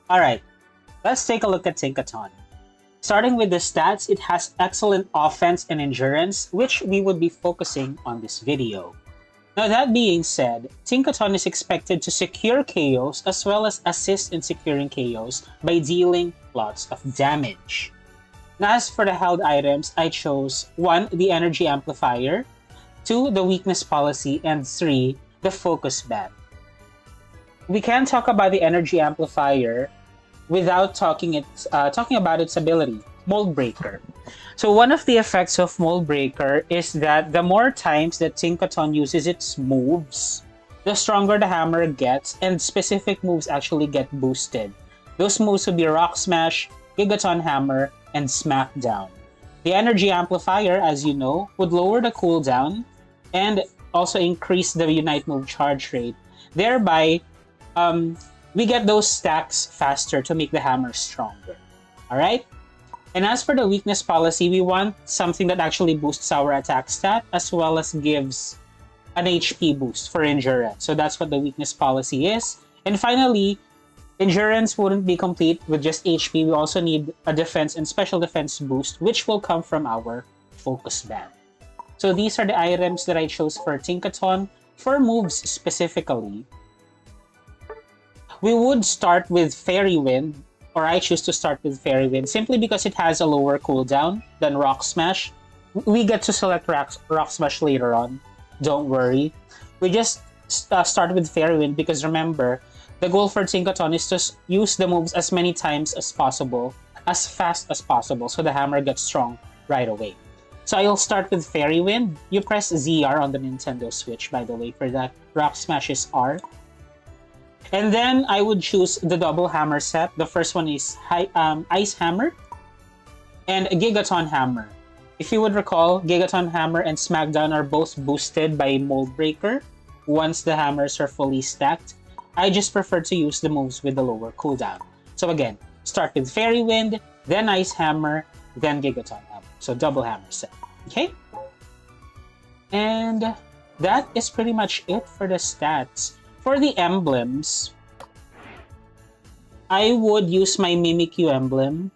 Alright, let's take a look at Tinkaton. Starting with the stats, it has excellent offense and endurance, which we would be focusing on this video. Now that being said, Tinkaton is expected to secure KOs as well as assist in securing KOs by dealing lots of damage. Now as for the held items, I chose 1. The Energy Amplifier, 2. The Weakness Policy, and 3. The Focus Band. We can't talk about the Energy Amplifier without talking about its ability, Mold Breaker. So one of the effects of Mold Breaker is that the more times that Tinkaton uses its moves, the stronger the hammer gets, and specific moves actually get boosted. Those moves would be Rock Smash, Gigaton Hammer, and Smackdown. The Energy Amplifier, as you know, would lower the cooldown and also increase the Unite move charge rate. Thereby, we get those stacks faster to make the hammer stronger. Alright? And as for the weakness policy, we want something that actually boosts our attack stat as well as gives an HP boost for endurance. So that's what the weakness policy is. And finally, endurance wouldn't be complete with just HP. We also need a defense and special defense boost, which will come from our focus band. So these are the items that I chose for Tinkaton. For moves specifically, we would start with Fairy Wind, or I choose to start with Fairy Wind simply because it has a lower cooldown than Rock Smash. We get to select Rock Smash later on, don't worry. We just start with Fairy Wind because remember, the goal for Tinkaton is to use the moves as many times as possible, as fast as possible, so the hammer gets strong right away. So I'll start with Fairy Wind. You press ZR on the Nintendo Switch, by the way, for that. Rock Smash is R. And then I would choose the double hammer set. The first one is Ice Hammer and Gigaton Hammer. If you would recall, Gigaton Hammer and Smackdown are both boosted by Mold Breaker once the hammers are fully stacked. I just prefer to use the moves with the lower cooldown. So again, start with Fairy Wind, then Ice Hammer, then Gigaton Hammer. So double hammer set. Okay? And that is pretty much it for the stats. For the emblems, I would use my Mimikyu emblem.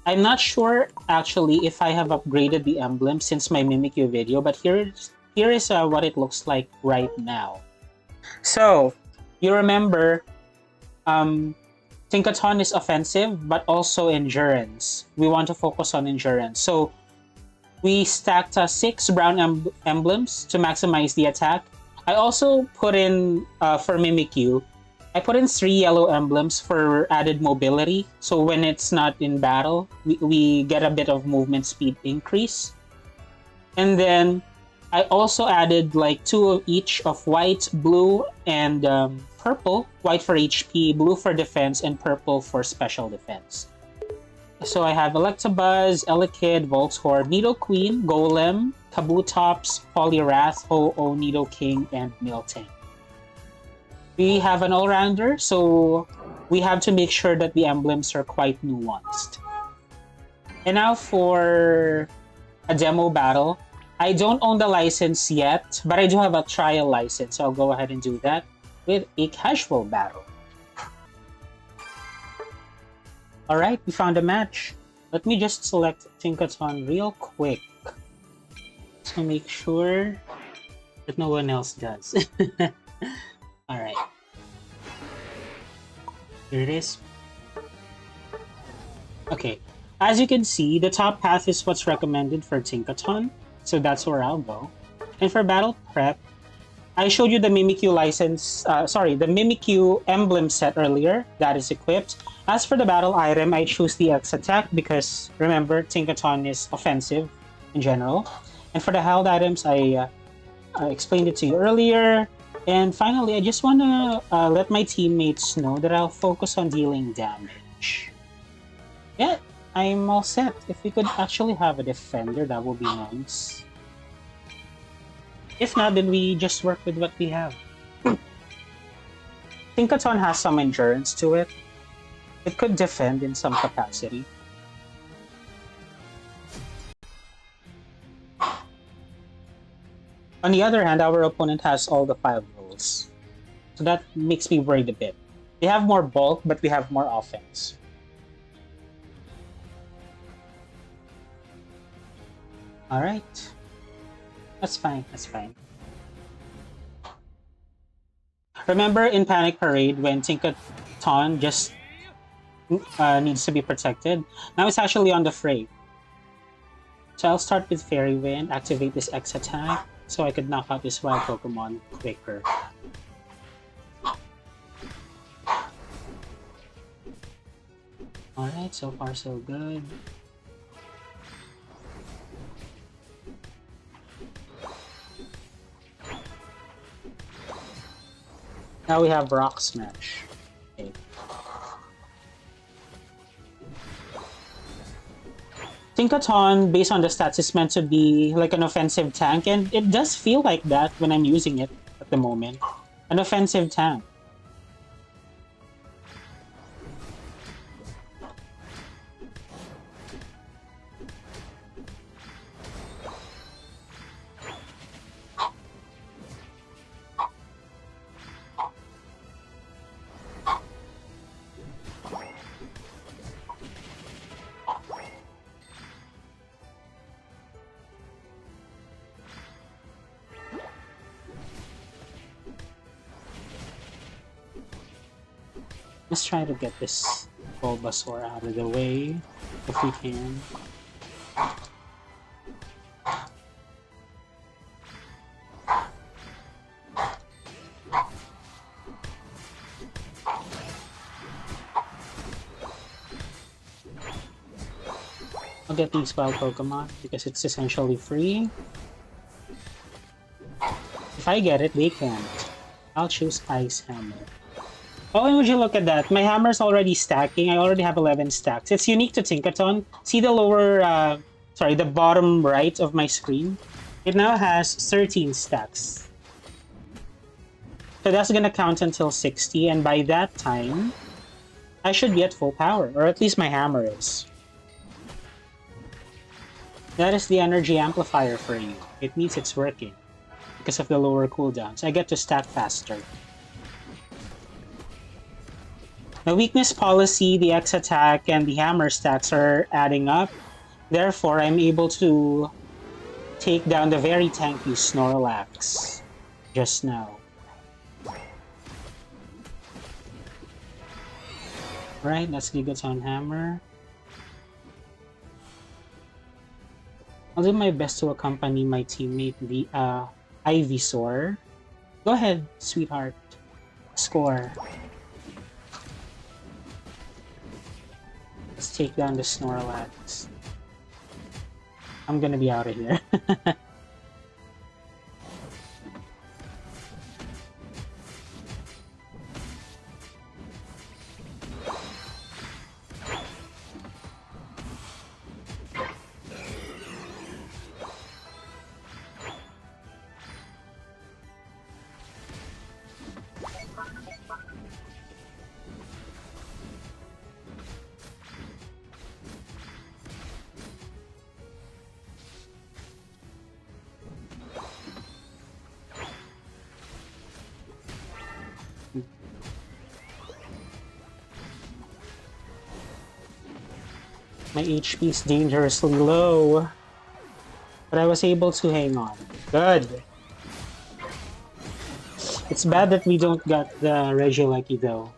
I'm not sure actually if I have upgraded the emblem since my Mimikyu video, but here is what it looks like right now. So, you remember, Tinkaton is offensive, but also endurance. We want to focus on endurance. So, we stacked 6 brown emblems to maximize the attack. I also put in, for Mimikyu, I put in 3 yellow emblems for added mobility. So when it's not in battle, we get a bit of movement speed increase. And then I also added like 2 of each of white, blue, and purple. White for HP, blue for defense, and purple for special defense. So I have Electabuzz, Elekid, Voltorb, Nidoqueen, Golem, Kabutops, Poliwrath, Ho-Oh, Nidoking, and Miltank. We have an all-rounder, so we have to make sure that the emblems are quite nuanced. And now for a demo battle. I don't own the license yet, but I do have a trial license, so I'll go ahead and do that with a casual battle. Alright, we found a match. Let me just select Tinkaton real quick to make sure that no one else does. Alright. Here it is. Okay, as you can see, the top path is what's recommended for Tinkaton, so that's where I'll go. And for battle prep, I showed you the Mimikyu the Mimikyu emblem set earlier that is equipped. As for the battle item, I choose the X attack because remember, Tinkaton is offensive in general. And for the held items, I explained it to you earlier. And finally, I just want to let my teammates know that I'll focus on dealing damage. Yeah, I'm all set. If we could actually have a defender, that would be nice. If not, then we just work with what we have. Tinkaton has some endurance to it. It could defend in some capacity. On the other hand, our opponent has all the 5 rolls. So that makes me worried a bit. They have more bulk, but we have more offense. All right. That's fine. That's fine. Remember in Panic Parade when Tinkaton just needs to be protected? Now it's actually on the fray. So I'll start with Fairy Wind, activate this X attack, so I could knock out this wild Pokemon quicker. Alright, so far so good. Now we have Rock Smash. Okay. Tinkaton, based on the stats, is meant to be like an offensive tank, and it does feel like that when I'm using it at the moment. An offensive tank. Let's try to get this Bulbasaur out of the way, if we can. I'll get these wild Pokemon because it's essentially free. If I get it, they can't. I'll choose Ice Hammer. Oh, and would you look at that? My hammer's already stacking. I already have 11 stacks. It's unique to Tinkaton. See the the bottom right of my screen? It now has 13 stacks. So that's gonna count until 60, and by that time, I should be at full power, or at least my hammer is. That is the energy amplifier for you. It means it's working. Because of the lower cooldowns, I get to stack faster. The weakness policy, the X attack, and the hammer stacks are adding up. Therefore, I'm able to take down the very tanky Snorlax just now. Alright, that's Gigaton Hammer. I'll do my best to accompany my teammate, the Ivysaur. Go ahead, sweetheart. Score. Let's take down the Snorlax. I'm gonna be out of here. My HP is dangerously low, but I was able to hang on. Good. It's bad that we don't got the Regieleki though.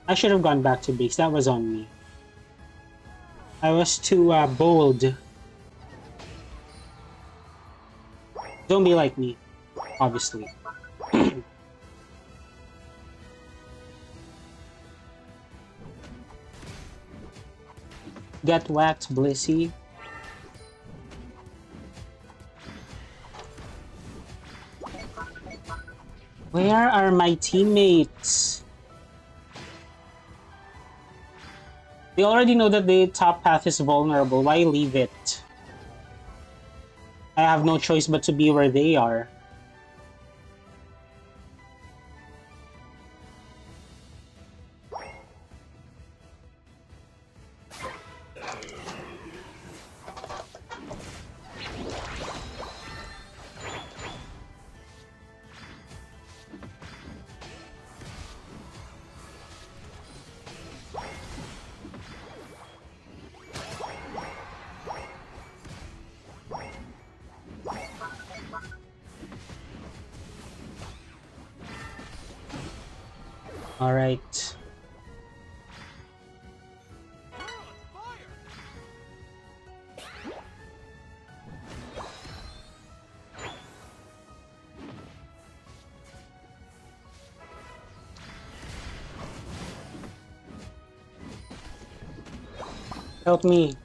I should have gone back to base. That was on me. I was too bold. Don't be like me, obviously. Get whacked, Blissey. Where are my teammates? They already know that the top path is vulnerable. Why leave it? I have no choice but to be where they are. All right. Help me.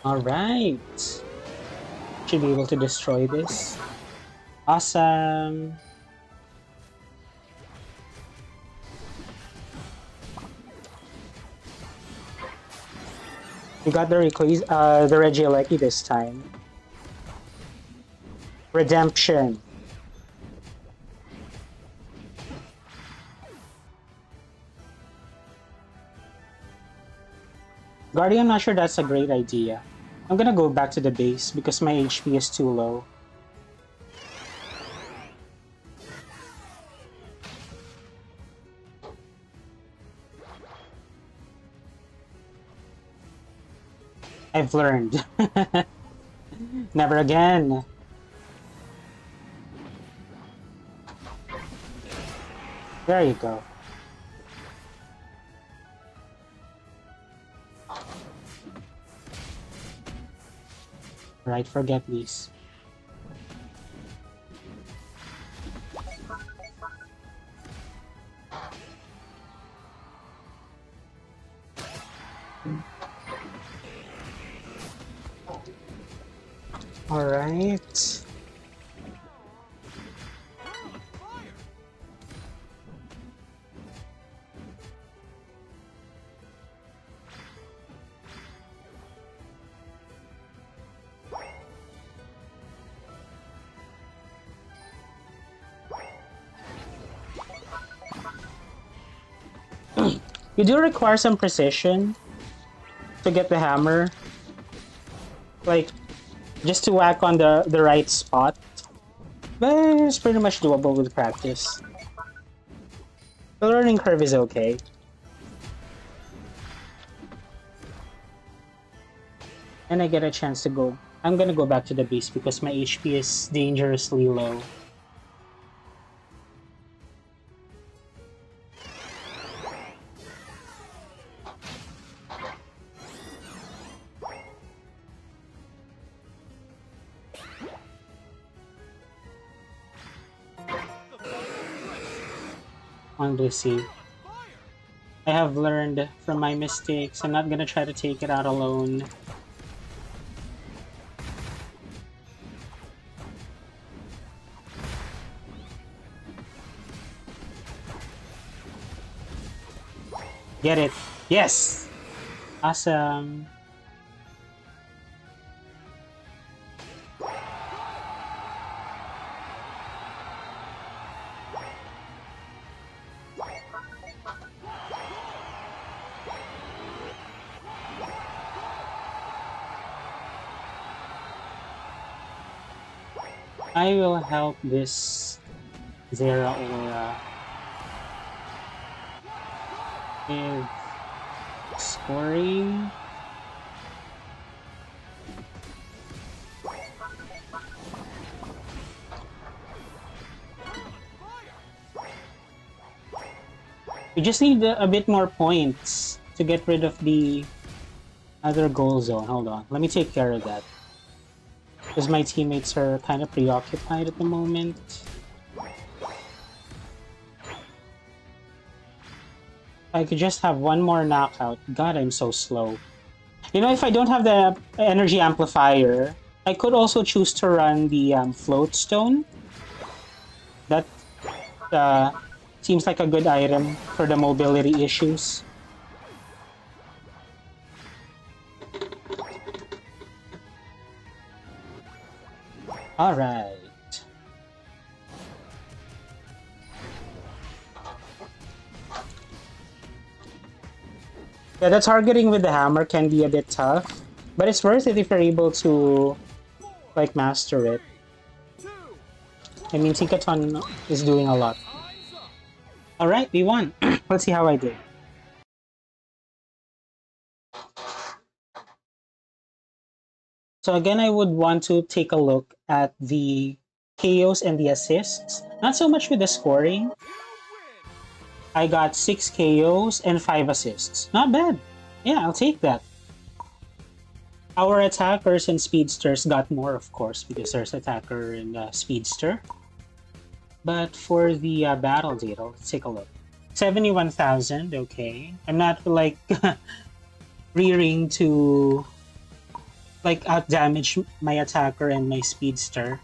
All right. Should be able to destroy this. Awesome. We got the Regieleki this time. Redemption. Guardian, I'm not sure that's a great idea. I'm gonna go back to the base because my HP is too low. I've learned. Never again. There you go. Right, forget these. All right. You do require some precision to get the hammer. Like, just to whack on the right spot. But it's pretty much doable with practice. The learning curve is okay. And I get a chance to go. I'm gonna go back to the base because my HP is dangerously low. On Lucy. I have learned from my mistakes. I'm not gonna try to take it out alone. Get it. Yes! Awesome. I will help this Zera Aura with scoring. We just need a bit more points to get rid of the other goal zone. Hold on, let me take care of that. Because my teammates are kind of preoccupied at the moment. I could just have one more knockout. God, I'm so slow. You know, if I don't have the energy amplifier, I could also choose to run the float stone. That seems like a good item for the mobility issues. Alright. Yeah, the targeting with the hammer can be a bit tough, but it's worth it if you're able to like master it. I mean, Tinkaton is doing a lot. Alright, we won. Let's see how I did. So again, I would want to take a look at the KOs and the assists. Not so much with the scoring. I got 6 KOs and 5 assists. Not bad. Yeah, I'll take that. Our attackers and speedsters got more, of course, because there's attacker and speedster. But for the battle data, let's take a look. 71,000, okay. I'm not like rearing to like outdamage my attacker and my speedster.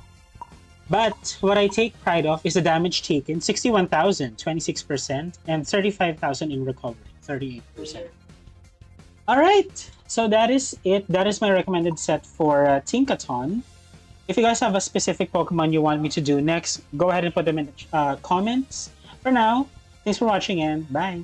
But what I take pride of is the damage taken, 61,000, 26%, and 35,000 in recovery, 38%. Alright, so that is it. That is my recommended set for Tinkaton. If you guys have a specific Pokemon you want me to do next, go ahead and put them in the comments. For now, thanks for watching and bye!